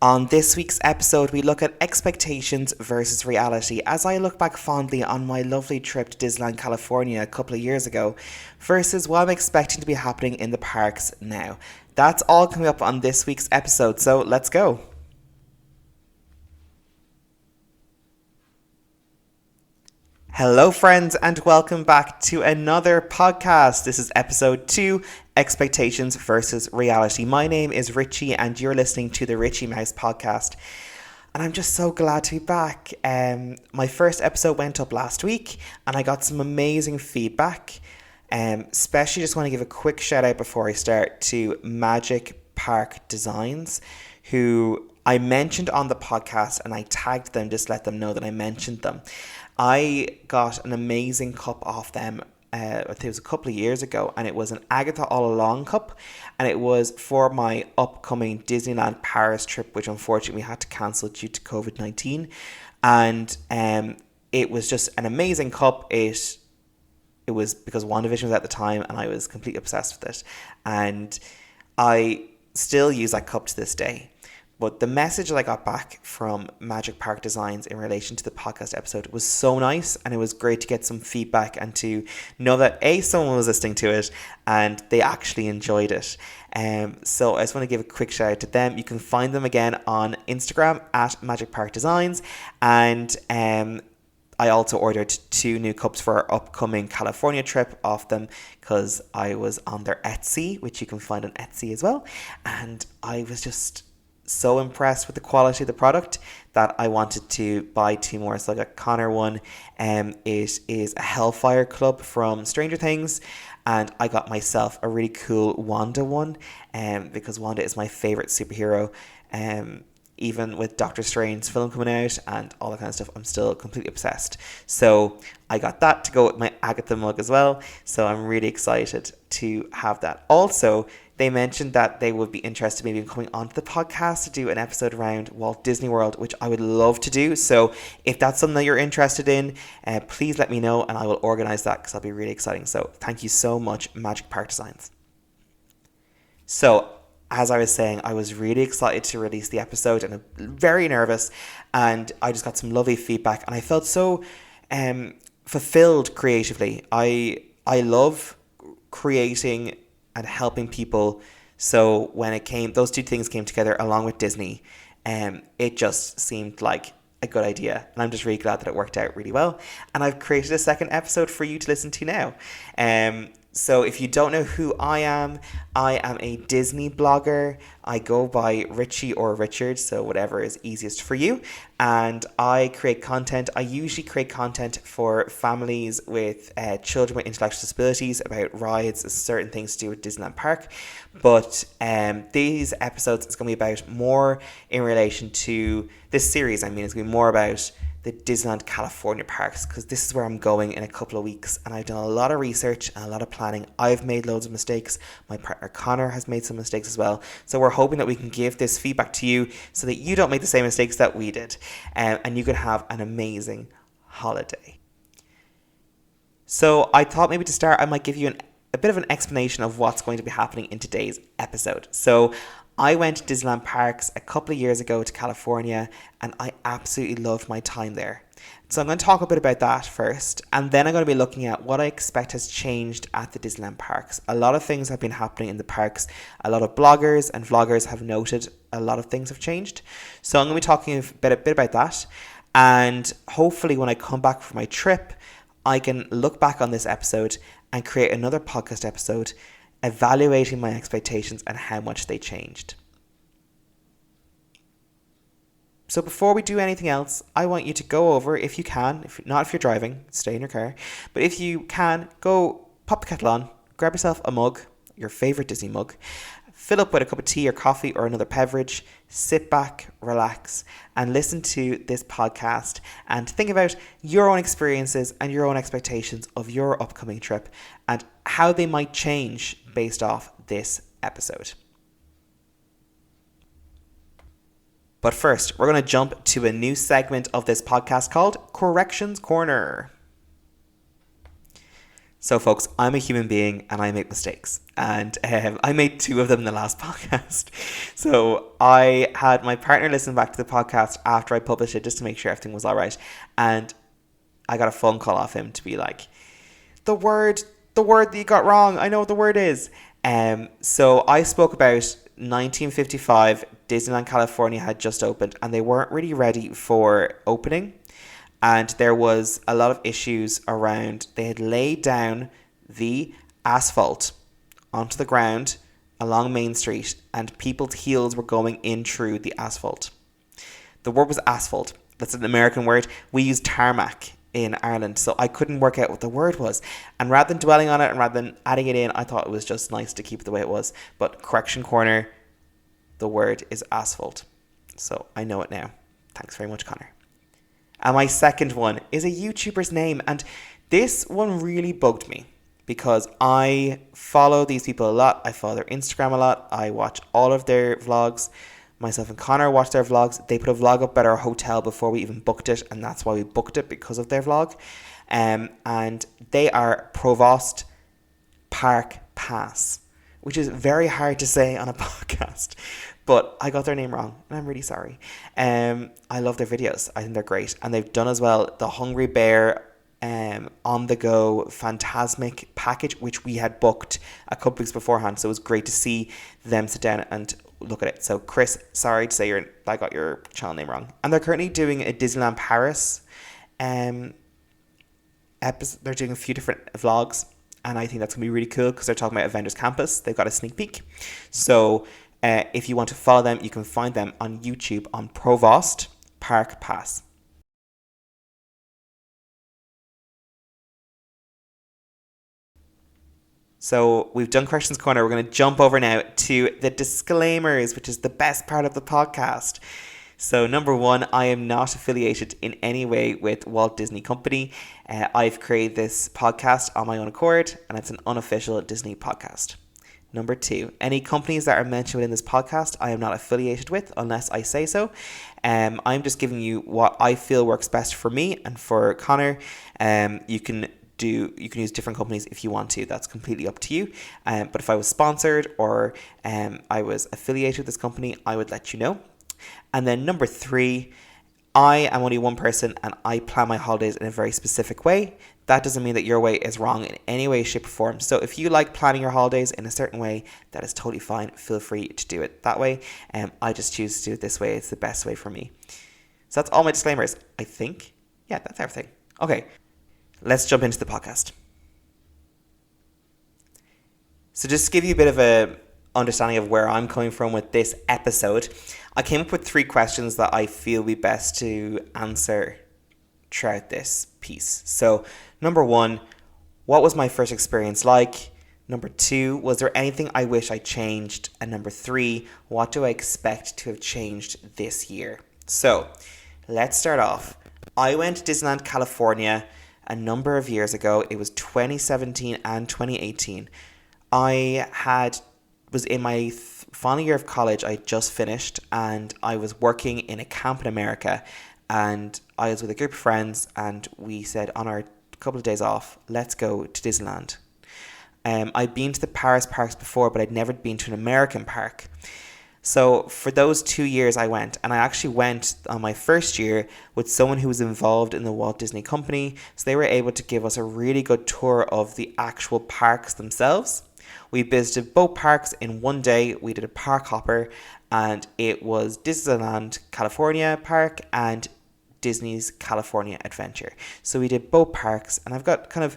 On this week's episode, we look at expectations versus reality as I look back fondly on my lovely trip to Disneyland California a couple of years ago versus what I'm expecting to be happening in the parks now. That's all coming up on this week's episode, so let's go. Hello, friends, and welcome back to another podcast. This is episode 2, Expectations versus Reality. My name is Richie, and you're listening to the Richie Mouse podcast. And I'm just so glad to be back. My first episode went up last week, and I got some amazing feedback. Especially just want to give a quick shout out before I start to Magic Park Designs, who I mentioned on the podcast, and I tagged them just to let them know that I mentioned them. I got an amazing cup off them, I think it was a couple of years ago, and it was an Agatha All Along cup, and it was for my upcoming Disneyland Paris trip, which unfortunately we had to cancel due to COVID-19, and it was just an amazing cup. It was because WandaVision was at the time, and I was completely obsessed with it, and I still use that cup to this day. But the message that I got back from Magic Park Designs in relation to the podcast episode was so nice, and it was great to get some feedback and to know that someone was listening to it and they actually enjoyed it. So I just want to give a quick shout out to them. You can find them again on Instagram at Magic Park Designs, and I also ordered 2 new cups for our upcoming California trip off them because I was on their Etsy, which you can find on Etsy as well, and I was just so impressed with the quality of the product that I wanted to buy 2 more. So I got Connor one, it is a Hellfire Club from Stranger Things, and I got myself a really cool Wanda one, because Wanda is my favorite superhero. Even with Doctor Strange's film coming out and all that kind of stuff, I'm still completely obsessed. So I got that to go with my Agatha mug as well. So I'm really excited to have that. Also, they mentioned that they would be interested maybe in coming onto the podcast to do an episode around Walt Disney World, which I would love to do. So if that's something that you're interested in, please let me know and I will organize that because that'll be really exciting. So thank you so much, Magic Park Designs. So as I was saying, I was really excited to release the episode and very nervous, and I just got some lovely feedback and I felt so fulfilled creatively. I love creating and helping people. So when those 2 things came together along with Disney, it just seemed like a good idea, and I'm just really glad that it worked out really well. And I've created a second episode for you to listen to now. So if you don't know who I am a Disney blogger. I go by Richie or Richard, so whatever is easiest for you. And I create content. I usually create content for families with children with intellectual disabilities about rides, certain things to do with Disneyland Park. But these episodes is going to be about more in relation to this series. It's going to be more about the Disneyland California parks, because this is where I'm going in a couple of weeks, and I've done a lot of research and a lot of planning. I've made loads of mistakes. My partner Connor has made some mistakes as well, so we're hoping that we can give this feedback to you so that you don't make the same mistakes that we did, and you can have an amazing holiday. So I thought maybe to start I might give you a bit of an explanation of what's going to be happening in today's episode. So I went to Disneyland Parks a couple of years ago to California, and I absolutely loved my time there. So I'm going to talk a bit about that first, and then I'm going to be looking at what I expect has changed at the Disneyland Parks. A lot of things have been happening in the parks. A lot of bloggers and vloggers have noted a lot of things have changed. So I'm going to be talking a bit about that, and hopefully when I come back from my trip, I can look back on this episode and create another podcast episode evaluating my expectations and how much they changed. So before we do anything else, I want you to go over, if you can, if you're driving, stay in your car, but if you can, go pop the kettle on, grab yourself a mug, your favorite Disney mug, fill up with a cup of tea or coffee or another beverage, sit back, relax, and listen to this podcast and think about your own experiences and your own expectations of your upcoming trip and how they might change based off this episode. But first, we're going to jump to a new segment of this podcast called Corrections Corner. So, folks, I'm a human being and I make mistakes. And I made two of them in the last podcast. So, I had my partner listen back to the podcast after I published it just to make sure everything was all right. And I got a phone call off him to be like, the word that you got wrong. I know what the word is. So, I spoke about 1955, Disneyland California had just opened and they weren't really ready for opening. And there was a lot of issues around, they had laid down the asphalt onto the ground along Main Street and people's heels were going in through the asphalt. The word was asphalt. That's an American word. We use tarmac in Ireland, so I couldn't work out what the word was. And rather than dwelling on it and rather than adding it in, I thought it was just nice to keep it the way it was. But correction corner, the word is asphalt. So I know it now. Thanks very much, Connor. And my second one is a YouTuber's name. And this one really bugged me because I follow these people a lot. I follow their Instagram a lot. I watch all of their vlogs. Myself and Connor watch their vlogs. They put a vlog up at our hotel before we even booked it. And that's why we booked it, because of their vlog. And they are Provost Park Pass, which is very hard to say on a podcast. But I got their name wrong, and I'm really sorry. I love their videos. I think they're great. And they've done as well the Hungry Bear on the go Phantasmic package, which we had booked a couple weeks beforehand. So it was great to see them sit down and look at it. So Chris, sorry to say I got your channel name wrong. And they're currently doing a Disneyland Paris episode. They're doing a few different vlogs. And I think that's going to be really cool because they're talking about Avengers Campus. They've got a sneak peek. So if you want to follow them, you can find them on YouTube on Provost Park Pass. So we've done Questions Corner. We're going to jump over now to the disclaimers, which is the best part of the podcast. So number one, I am not affiliated in any way with Walt Disney Company. I've created this podcast on my own accord, and it's an unofficial Disney podcast. Number two, any companies that are mentioned within this podcast, I am not affiliated with unless I say so. I'm just giving you what I feel works best for me and for Connor. You can use different companies if you want to. That's completely up to you. But if I was sponsored or I was affiliated with this company, I would let you know. And then number three, I am only one person and I plan my holidays in a very specific way. That doesn't mean that your way is wrong in any way, shape, or form. So if you like planning your holidays in a certain way, that is totally fine. Feel free to do it that way. I just choose to do it this way. It's the best way for me. So that's all my disclaimers, I think. Yeah, that's everything. Okay, let's jump into the podcast. So just to give you a bit of a understanding of where I'm coming from with this episode, I came up with 3 questions that I feel would be best to answer throughout this piece. So, number 1, what was my first experience like? Number 2, was there anything I wish I changed? And number 3, what do I expect to have changed this year? So, let's start off. I went to Disneyland California a number of years ago. It was 2017 and 2018. I was in my final year of college. I just finished and I was working in a camp in America, and I was with a group of friends and we said on our couple of days off, let's go to Disneyland. I'd been to the Paris parks before, but I'd never been to an American park. So for those 2 years I went, and I actually went on my first year with someone who was involved in the Walt Disney Company. So they were able to give us a really good tour of the actual parks themselves. We visited both parks in one day. We did a park hopper, and it was Disneyland California Park and Disney's California Adventure. So we did both parks, and I've got kind of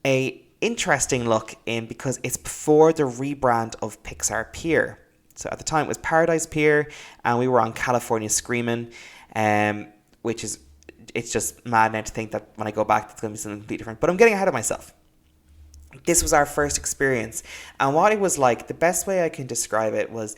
a interesting look in because it's before the rebrand of Pixar Pier. So at the time it was Paradise Pier, and we were on California Screamin', it's just mad now to think that when I go back it's going to be something completely different. But I'm getting ahead of myself. This was our first experience, and what it was like, the best way I can describe it was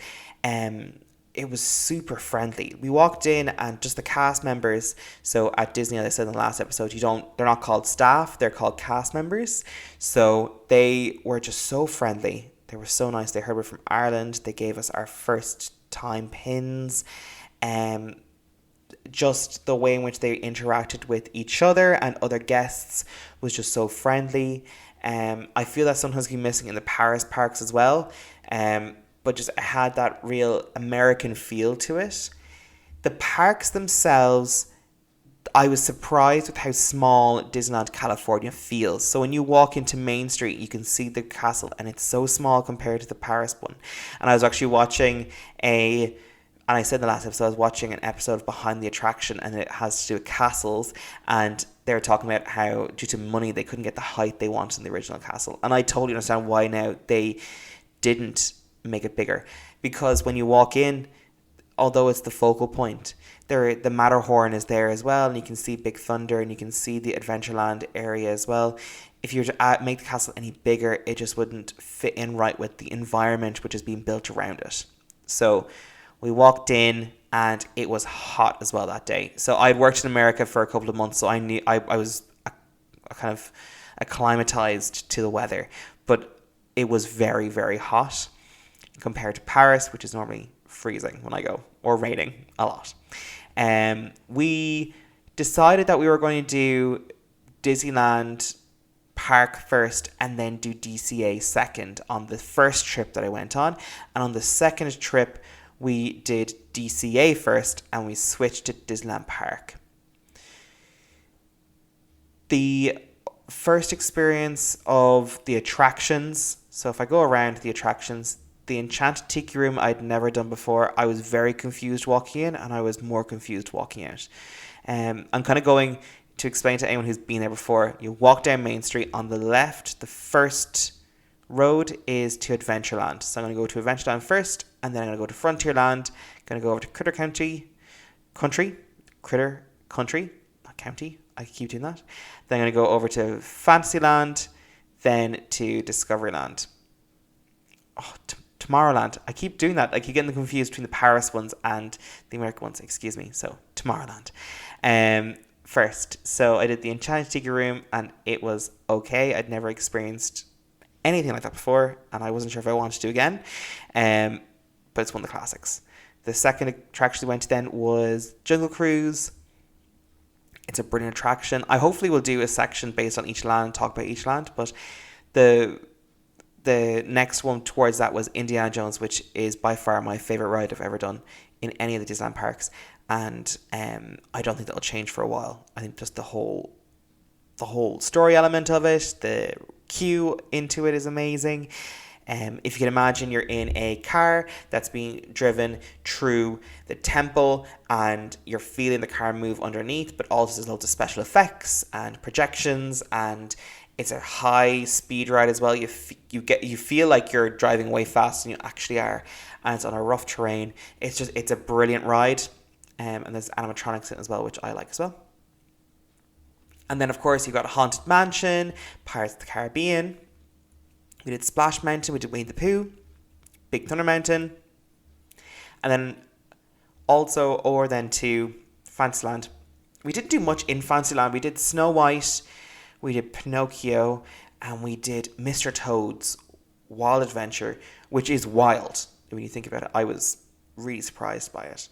it was super friendly. We walked in and just the cast members, so at Disney, as I said in the last episode, they're not called staff, they're called cast members. So they were just so friendly. They were so nice. They heard we're from Ireland. They gave us our first time pins. Just the way in which they interacted with each other and other guests was just so friendly. I feel that sometimes can be missing in the Paris parks as well. But just it had that real American feel to it. The parks themselves, I was surprised with how small Disneyland California feels. So when you walk into Main Street, you can see the castle, and it's so small compared to the Paris one. And I was actually watching and I said in the last episode, I was watching an episode of Behind the Attraction, and it has to do with castles, and they were talking about how due to money they couldn't get the height they wanted in the original castle. And I totally understand why now they didn't make it bigger, because when you walk in, although it's the focal point, the Matterhorn is there as well, and you can see Big Thunder, and you can see the Adventureland area as well. If you were to make the castle any bigger, it just wouldn't fit in right with the environment which is being built around it. So we walked in, and it was hot as well that day. So I'd worked in America for a couple of months, so I knew I was kind of acclimatized to the weather, but it was very, very hot compared to Paris, which is normally freezing when I go, or raining a lot. We decided that we were going to do Disneyland Park first and then do DCA second on the first trip that I went on. And on the second trip, we did DCA first and we switched to Disneyland Park. The first experience of the attractions, so if I go around the attractions, the Enchanted Tiki Room I'd never done before. I was very confused walking in, and I was more confused walking out. I'm kind of going to explain to anyone who's been there before. You walk down Main Street. On the left, the first road is to Adventureland. So I'm going to go to Adventureland first, and then I'm going to go to Frontierland. Going to go over to Critter Country, not county. I keep doing that. Then I'm going to go over to Fantasyland, then to Discoveryland. Tomorrowland. I keep doing that. I keep getting confused between the Paris ones and the American ones. Excuse me. So Tomorrowland. First, so I did the Enchanted Tiki Room, and it was okay. I'd never experienced anything like that before, and I wasn't sure if I wanted to do again. But it's one of the classics. The second attraction we went to then was Jungle Cruise. It's a brilliant attraction. I hopefully will do a section based on each land, talk about each land, but the next one towards that was Indiana Jones, which is by far my favorite ride I've ever done in any of the Disneyland parks, and I don't think that'll change for a while. I think just the whole story element of it, the queue into it is amazing. If you can imagine, you're in a car that's being driven through the temple, and you're feeling the car move underneath, but also there's loads of special effects and projections, and it's a high speed ride as well. You feel like you're driving way faster than you actually are, and it's on a rough terrain. It's a brilliant ride, and there's animatronics in it as well, which I like as well. And then of course you've got Haunted Mansion, Pirates of the Caribbean. We did Splash Mountain, we did Winnie the Pooh, Big Thunder Mountain, and then also over then to Fantasyland. We didn't do much in Fantasyland. We did Snow White, we did Pinocchio, and we did Mr. Toad's Wild Adventure, which is wild. When you think about it, I was really surprised by it.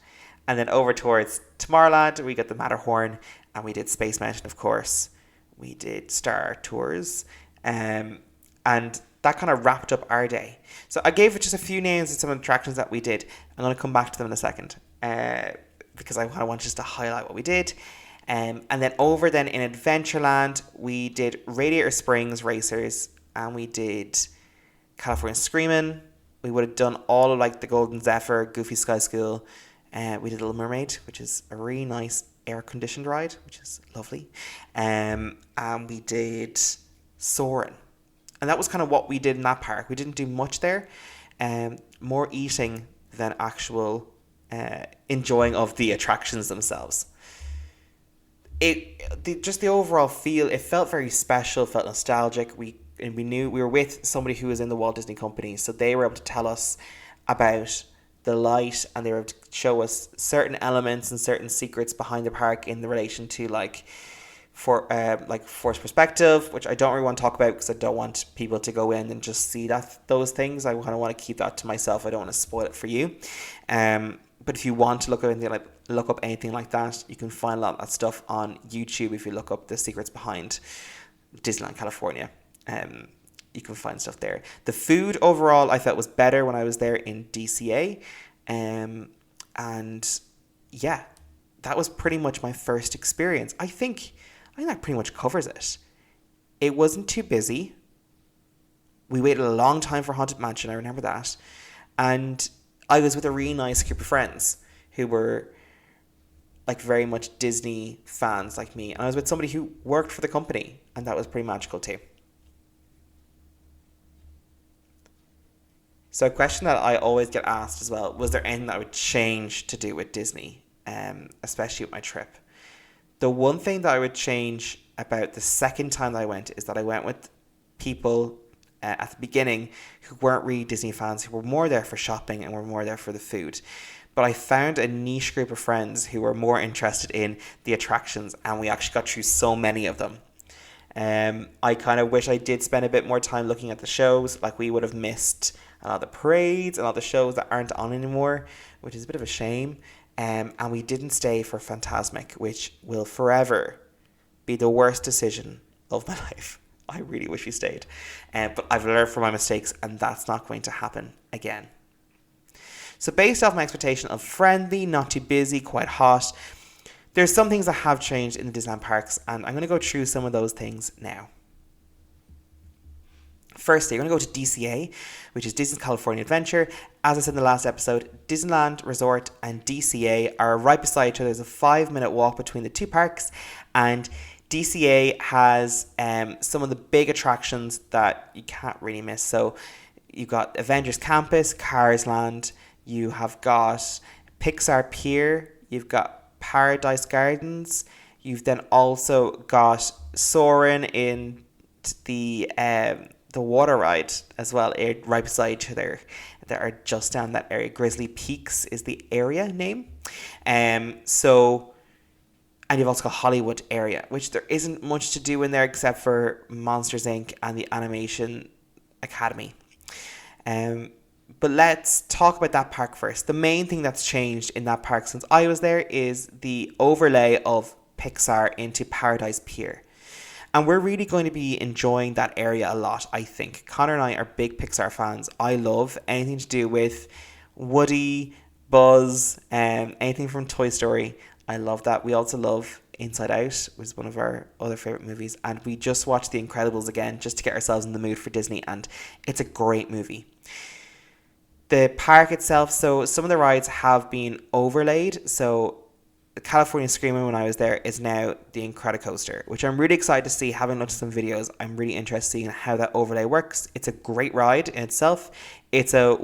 And then over towards Tomorrowland, we got the Matterhorn, and we did Space Mountain, of course. We did Star Tours, and that kind of wrapped up our day. So I gave it just a few names of some attractions that we did. I'm going to come back to them in a second, because I kind of want just to highlight what we did. And then over then in Adventureland, we did Radiator Springs Racers, and we did California Screamin'. We would have done all of like the Golden Zephyr, Goofy Sky School. We did Little Mermaid, which is a really nice air-conditioned ride, which is lovely. And we did Soarin'. And that was kind of what we did in that park. We didn't do much there. More eating than actual enjoying of the attractions themselves. The overall feel, it felt very special, felt nostalgic. We knew we were with somebody who was in the Walt Disney Company, so they were able to tell us about the light, and they were able to show us certain elements and certain secrets behind the park in the relation to forced perspective, which I don't really want to talk about because I don't want people to go in and just see those things. I kind of want to keep that to myself. I don't want to spoil it for you. But if you want to look up anything like that, you can find a lot of that stuff on YouTube if you look up the secrets behind Disneyland California. You can find stuff there. The food overall I felt was better when I was there in DCA. And yeah, that was pretty much my first experience. I think that pretty much covers it. It wasn't too busy. We waited a long time for Haunted Mansion, I remember that. And I was with a really nice group of friends who were like very much Disney fans like me. And I was with somebody who worked for the company, and that was pretty magical too. So a question that I always get asked as well, was there anything that I would change to do with Disney, especially with my trip? The one thing that I would change about the second time that I went is that I went with people at the beginning who weren't really Disney fans, who were more there for shopping and were more there for the food. But I found a niche group of friends who were more interested in the attractions, and we actually got through so many of them. I kind of wish I did spend a bit more time looking at the shows. Like, we would have missed a lot of the parades and all the shows that aren't on anymore, which is a bit of a shame. And we didn't stay for Fantasmic, which will forever be the worst decision of my life. I really wish we stayed. But I've learned from my mistakes, and that's not going to happen again. So based off my expectation of friendly, not too busy, quite hot, there's some things that have changed in the Disneyland parks, and I'm going to go through some of those things now. Firstly, we're going to go to DCA, which is Disneyland California Adventure. As I said in the last episode, Disneyland Resort and DCA are right beside each other. There's a 5-minute walk between the two parks, and DCA has some of the big attractions that you can't really miss. So you've got Avengers Campus, Cars Land, you have got Pixar Pier, you've got Paradise Gardens, you've then also got Soarin' in the water ride as well, right beside each other. They are just down that area. Grizzly Peaks is the area name. And you've also got Hollywood area, which there isn't much to do in there except for Monsters Inc. and the Animation Academy. But let's talk about that park first. The main thing that's changed in that park since I was there is the overlay of Pixar into Paradise Pier. And we're really going to be enjoying that area a lot, I think. Connor and I are big Pixar fans. I love anything to do with Woody, Buzz, anything from Toy Story. I love that. We also love Inside Out, which is one of our other favourite movies. And we just watched The Incredibles again just to get ourselves in the mood for Disney. And it's a great movie. The park itself, so some of the rides have been overlaid. So the California Screamer, when I was there, is now the Incredicoaster, which I'm really excited to see. Having looked at some videos, I'm really interested in how that overlay works. It's a great ride in itself. It's a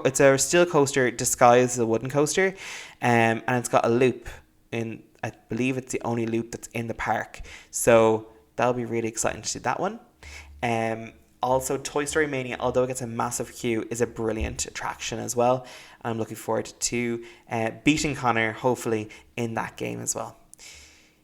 it's a steel coaster disguised as a wooden coaster, and it's got a loop. I believe it's the only loop that's in the park, so that'll be really exciting to see that one. Also, Toy Story Mania, although it gets a massive queue, is a brilliant attraction as well. I'm looking forward to beating Connor, hopefully, in that game as well.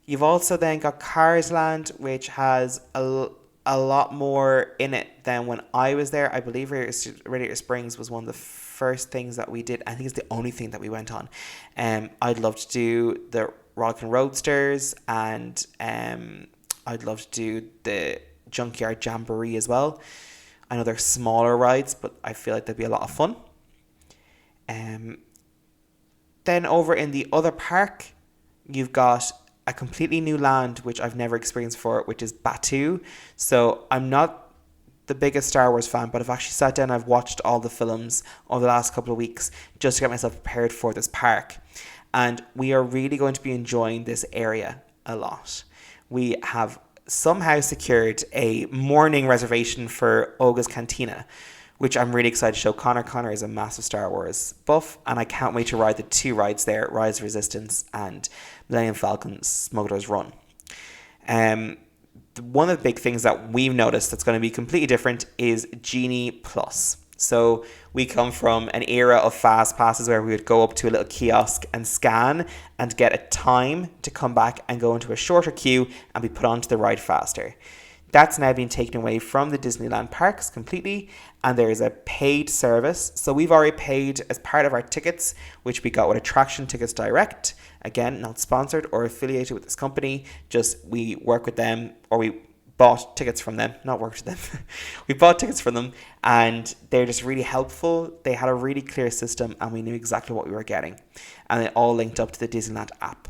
You've also then got Cars Land, which has a lot more in it than when I was there. I believe Radiator Springs was one of the first things that we did. I think it's the only thing that we went on. I'd love to do the Rollickin' Roadsters, and I'd love to do the Junkyard Jamboree as well. I know they're smaller rides, but I feel like they'd be a lot of fun. Then over in the other park, you've got a completely new land, which I've never experienced before, which is Batuu. So I'm not the biggest Star Wars fan, but I've actually sat down and I've watched all the films over the last couple of weeks just to get myself prepared for this park. And we are really going to be enjoying this area a lot. We have somehow secured a morning reservation for Olga's Cantina, which I'm really excited to show Connor. Connor is a massive Star Wars buff, and I can't wait to ride the two rides there, Rise of Resistance and Millennium Falcon Smuggler's Run. One of the big things that we've noticed that's going to be completely different is Genie Plus. So we come from an era of fast passes where we would go up to a little kiosk and scan and get a time to come back and go into a shorter queue and be put onto the ride faster. That's now been taken away from the Disneyland parks completely, and there is a paid service. So we've already paid as part of our tickets, which we got with Attraction Tickets Direct. Again, not sponsored or affiliated with this company, just we work with them, or we bought tickets from them, not worked with them. We bought tickets from them, and they're just really helpful. They had a really clear system, and we knew exactly what we were getting. And it all linked up to the Disneyland app.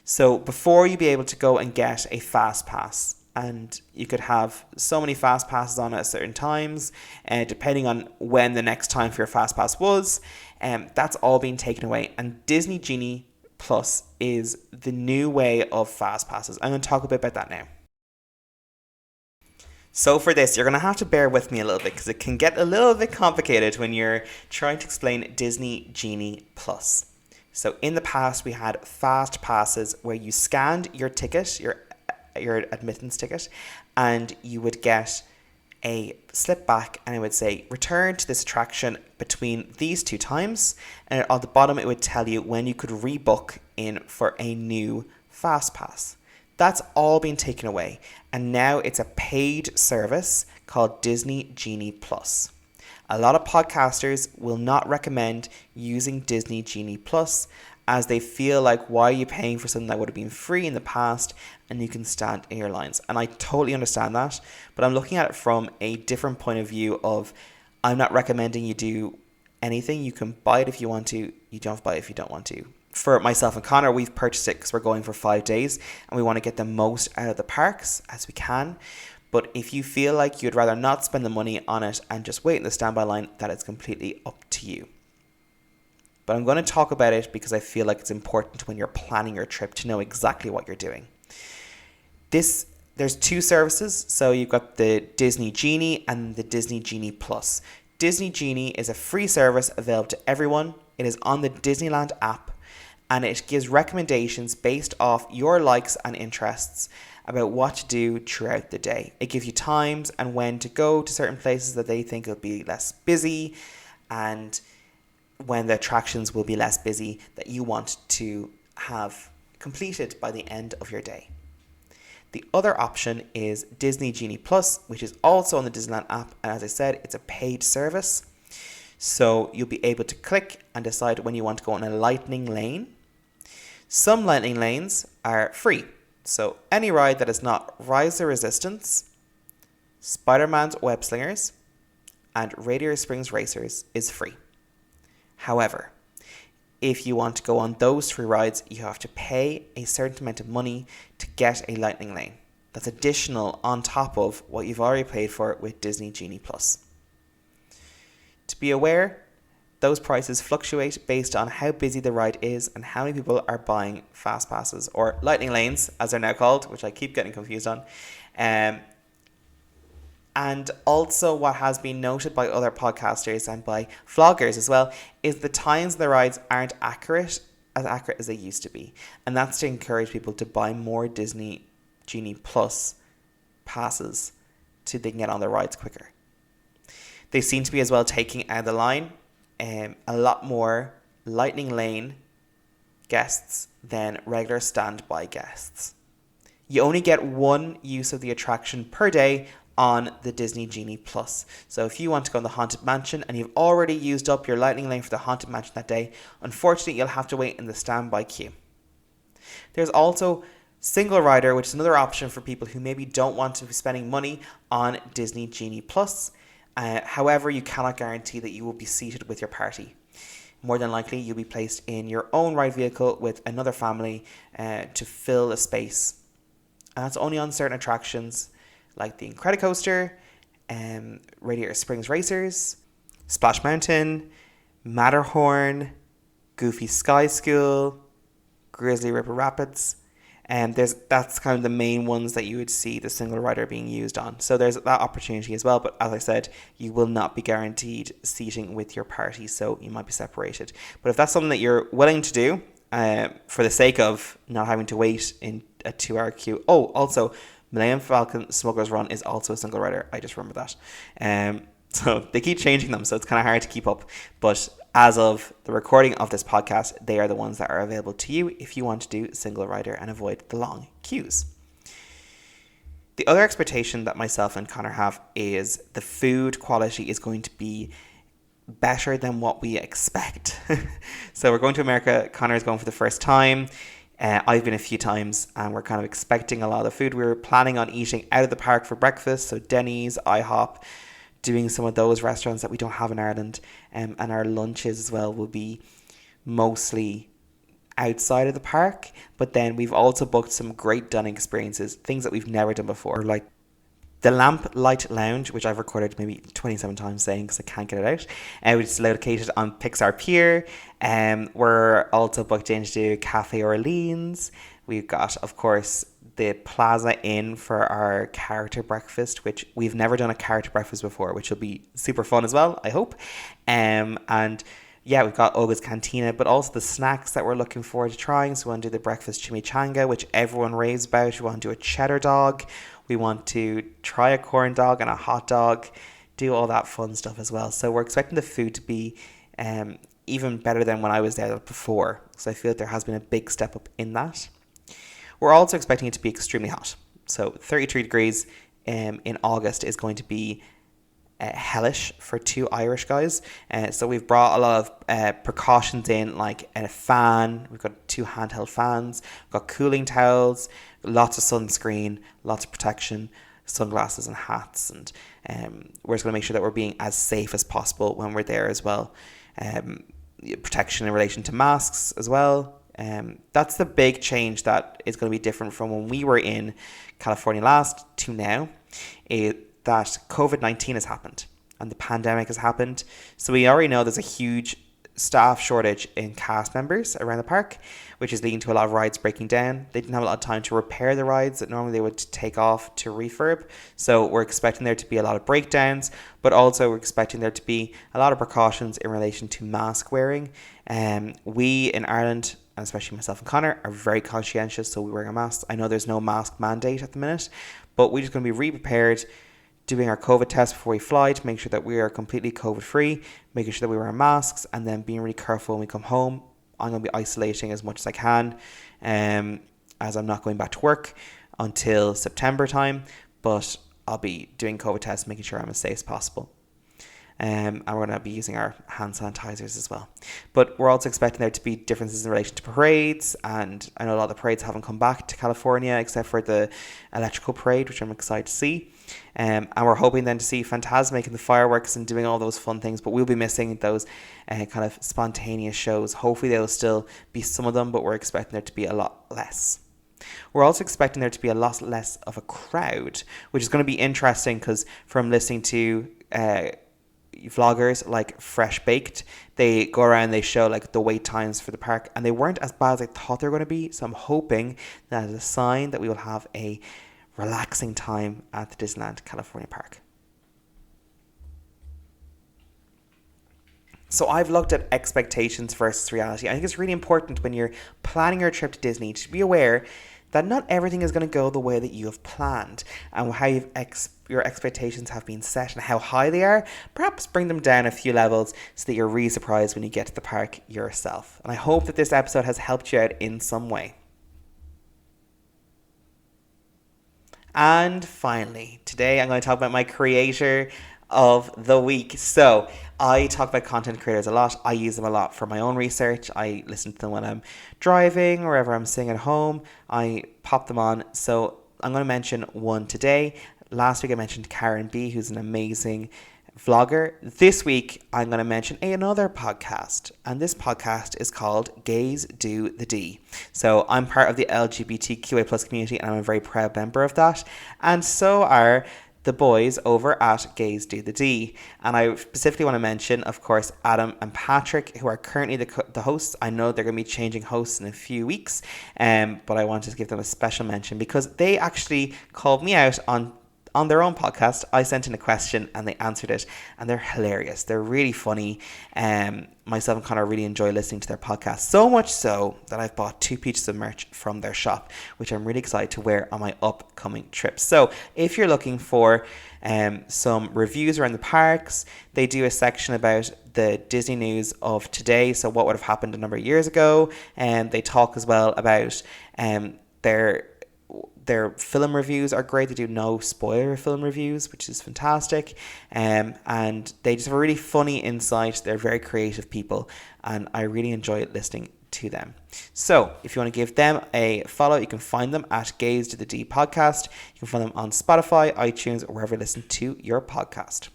So before you'd be able to go and get a fast pass, and you could have so many fast passes on at certain times, depending on when the next time for your fast pass was. That's all being taken away. And Disney Genie Plus is the new way of fast passes. I'm going to talk a bit about that now. So for this, you're going to have to bear with me a little bit because it can get a little bit complicated when you're trying to explain Disney Genie Plus. So in the past, we had fast passes where you scanned your ticket, your admittance ticket, and you would get a slip back and it would say return to this attraction between these two times, and on the bottom it would tell you when you could rebook in for a new fast pass. That's all been taken away, and now it's a paid service called Disney Genie Plus. A lot of podcasters will not recommend using Disney Genie Plus as they feel like, why are you paying for something that would have been free in the past and you can stand in your lines? And I totally understand that, but I'm looking at it from a different point of view of, I'm not recommending you do anything. You can buy it if you want to, you don't have to buy it if you don't want to. For myself and Connor, we've purchased it because we're going for 5 days and we want to get the most out of the parks as we can. But if you feel like you'd rather not spend the money on it and just wait in the standby line, that is completely up to you. But I'm going to talk about it because I feel like it's important when you're planning your trip to know exactly what you're doing. There's 2 services. So you've got the Disney Genie and the Disney Genie Plus. Disney Genie is a free service available to everyone. It is on the Disneyland app, and it gives recommendations based off your likes and interests about what to do throughout the day. It gives you times and when to go to certain places that they think will be less busy, and when the attractions will be less busy that you want to have completed by the end of your day. The other option is Disney Genie Plus, which is also on the Disneyland app, and as I said, it's a paid service. So you'll be able to click and decide when you want to go on a lightning lane. Some lightning lanes are free. So any ride that is not Rise of Resistance, Spider-Man's Web Slingers, and Radiator Springs Racers is free. However, if you want to go on those 3 rides, you have to pay a certain amount of money to get a lightning lane. That's additional on top of what you've already paid for with Disney Genie Plus. To be aware, those prices fluctuate based on how busy the ride is and how many people are buying fast passes, or lightning lanes as they're now called, which I keep getting confused on. And also what has been noted by other podcasters and by vloggers as well is the times the rides aren't as accurate as they used to be. And that's to encourage people to buy more Disney Genie Plus passes so they can get on the rides quicker. They seem to be as well taking out of the line a lot more lightning lane guests than regular standby guests. You only get 1 use of the attraction per day on the Disney Genie Plus. So if you want to go in the Haunted Mansion and you've already used up your lightning lane for the Haunted Mansion that day, unfortunately you'll have to wait in the standby queue. There's also Single Rider, which is another option for people who maybe don't want to be spending money on Disney Genie Plus. However, you cannot guarantee that you will be seated with your party. More than likely, you'll be placed in your own ride vehicle with another family to fill a space. And that's only on certain attractions like the Incredicoaster, Radiator Springs Racers, Splash Mountain, Matterhorn, Goofy Sky School, Grizzly River Rapids. And that's kind of the main ones that you would see the single rider being used on. So there's that opportunity as well. But as I said, you will not be guaranteed seating with your party, so you might be separated. But if that's something that you're willing to do, for the sake of not having to wait in a 2-hour queue. Oh, also, Millennium Falcon Smuggler's Run is also a single rider. I just remember that. So they keep changing them, so it's kind of hard to keep up. But as of the recording of this podcast, they are the ones that are available to you if you want to do single rider and avoid the long queues. The other expectation that myself and Connor have is the food quality is going to be better than what we expect. So we're going to America. Connor is going for the first time. I've been a few times and we're kind of expecting a lot of food. We were planning on eating out of the park for breakfast, so Denny's, IHOP, doing some of those restaurants that we don't have in Ireland, and our lunches as well will be mostly outside of the park. But then we've also booked some great dining experiences, things that we've never done before, like the Lamp Light Lounge, which I've recorded maybe 27 times saying because I can't get it out, which is located on Pixar Pier. We're also booked in to do Cafe Orleans. We've got, of course, the Plaza Inn for our character breakfast, which we've never done a character breakfast before, which will be super fun as well, I hope. And yeah, we've got Olga's Cantina, but also the snacks that we're looking forward to trying. So we want to do the breakfast chimichanga, which everyone raves about. We want to do a cheddar dog. We want to try a corn dog and a hot dog, do all that fun stuff as well. So we're expecting the food to be even better than when I was there before. So I feel like there has been a big step up in that. We're also expecting it to be extremely hot. So 33 degrees in August is going to be hellish for two Irish guys. So we've brought a lot of precautions in, like a fan. We've got 2 handheld fans. We've got cooling towels, lots of sunscreen, lots of protection, sunglasses and hats. And we're just going to make sure that we're being as safe as possible when we're there as well. Protection in relation to masks as well. That's the big change that is going to be different from when we were in California last to now. That COVID-19 has happened and the pandemic has happened. So we already know there's a huge staff shortage in cast members around the park, which is leading to a lot of rides breaking down. They didn't have a lot of time to repair the rides that normally they would take off to refurb. So we're expecting there to be a lot of breakdowns, but also we're expecting there to be a lot of precautions in relation to mask wearing. We in Ireland, and especially myself and Connor, are very conscientious, so we're wearing a mask. I know there's no mask mandate at the minute, but we're just going to be re-prepared, doing our COVID test before we fly to make sure that we are completely COVID free, making sure that we wear masks, and then being really careful when we come home. I'm going to be isolating as much as I can, as I'm not going back to work until September time, but I'll be doing COVID tests, making sure I'm as safe as possible. And we're going to be using our hand sanitizers as well. But we're also expecting there to be differences in relation to parades, and I know a lot of the parades haven't come back to California except for the electrical parade, which I'm excited to see. And we're hoping then to see Fantasmic and the fireworks and doing all those fun things, but we'll be missing those kind of spontaneous shows. Hopefully there'll still be some of them, but we're expecting there to be a lot less. We're also expecting there to be a lot less of a crowd, which is going to be interesting because from listening to vloggers like Fresh Baked, they go around, they show like the wait times for the park, and they weren't as bad as I thought they were going to be. So I'm hoping that is a sign that we will have a relaxing time at the Disneyland California Park. So I've looked at expectations versus reality. I think it's really important when you're planning your trip to Disney to be aware that not everything is going to go the way that you have planned, and how your expectations have been set and how high they are. Perhaps bring them down a few levels so that you're really surprised when you get to the park yourself. And I hope that this episode has helped you out in some way. And finally, today I'm going to talk about my creator of the week. So I talk about content creators a lot. I use them a lot for my own research. I listen to them when I'm driving, wherever I'm sitting at home. I pop them on. So I'm going to mention one today. Last week I mentioned Karen B, who's an amazing vlogger. This week I'm going to mention another podcast, and this podcast is called Gays Do the D. So I'm part of the LGBTQA plus community, and I'm a very proud member of that, and so are the boys over at Gays Do the D. And I specifically want to mention, of course, Adam and Patrick, who are currently the hosts. I know they're going to be changing hosts in a few weeks, but I wanted to give them a special mention because they actually called me out on their own podcast. I sent in a question and they answered it, and they're hilarious. They're really funny. Myself and Connor really enjoy listening to their podcast, so much so that I've bought 2 pieces of merch from their shop, which I'm really excited to wear on my upcoming trips. So if you're looking for some reviews around the parks, they do a section about the Disney news of today, so what would have happened a number of years ago, and they talk as well about their film reviews are great. They do no spoiler film reviews, which is fantastic. And they just have a really funny insight. They're very creative people, and I really enjoy listening to them. So if you want to give them a follow, you can find them at Gaze to the D podcast. You can find them on Spotify, iTunes, or wherever you listen to your podcast.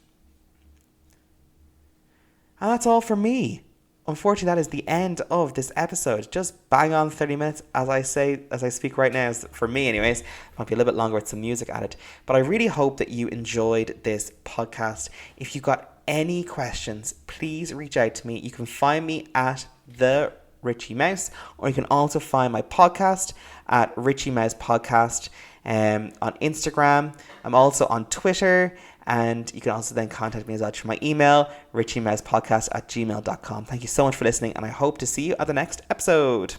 And that's all from me. Unfortunately, that is the end of this episode. Just bang on 30 minutes, as I speak right now. For me, anyways, it might be a little bit longer with some music added. But I really hope that you enjoyed this podcast. If you got any questions, please reach out to me. You can find me at the Richie Mouse, or you can also find my podcast at Richie Mouse Podcast on Instagram. I'm also on Twitter. And you can also then contact me as well through my email, richiemousepodcast@gmail.com. Thank you so much for listening, and I hope to see you at the next episode.